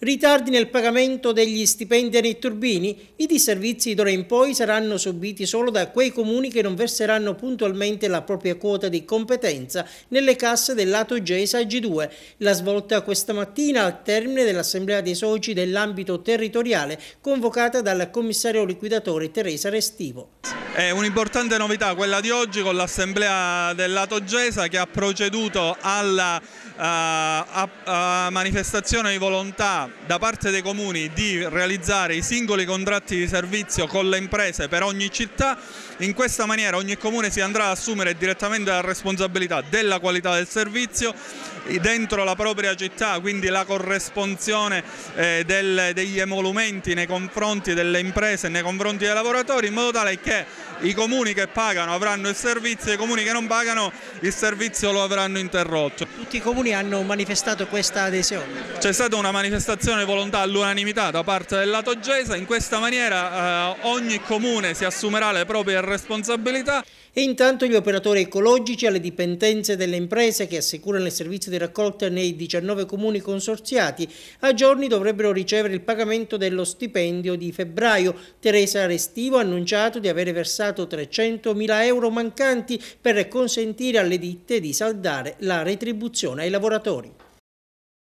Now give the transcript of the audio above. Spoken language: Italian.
Ritardi nel pagamento degli stipendi ai netturbini? I disservizi d'ora in poi saranno subiti solo da quei comuni che non verseranno puntualmente la propria quota di competenza nelle casse del lato Gesa G2. La svolta questa mattina al termine dell'assemblea dei soci dell'ambito territoriale convocata dal commissario liquidatore Teresa Restivo. È un'importante novità quella di oggi con l'assemblea del lato Gesa che ha proceduto alla manifestazione di volontà da parte dei comuni di realizzare i singoli contratti di servizio con le imprese per ogni città. In questa maniera ogni comune si andrà ad assumere direttamente la responsabilità della qualità del servizio dentro la propria città, quindi la corresponsione degli emolumenti nei confronti delle imprese e nei confronti dei lavoratori, in modo tale che i comuni che pagano avranno il servizio e i comuni che non pagano il servizio lo avranno interrotto. Tutti i comuni hanno manifestato questa adesione? C'è stata una manifestazione di volontà all'unanimità da parte del lato Gesa. In questa maniera ogni comune si assumerà le proprie responsabilità. E intanto gli operatori ecologici alle dipendenze delle imprese che assicurano il servizio di raccolta nei 19 comuni consorziati a giorni dovrebbero ricevere il pagamento dello stipendio di febbraio. Teresa Restivo ha annunciato di avere versato 300.000 euro mancanti per consentire alle ditte di saldare la retribuzione ai lavoratori.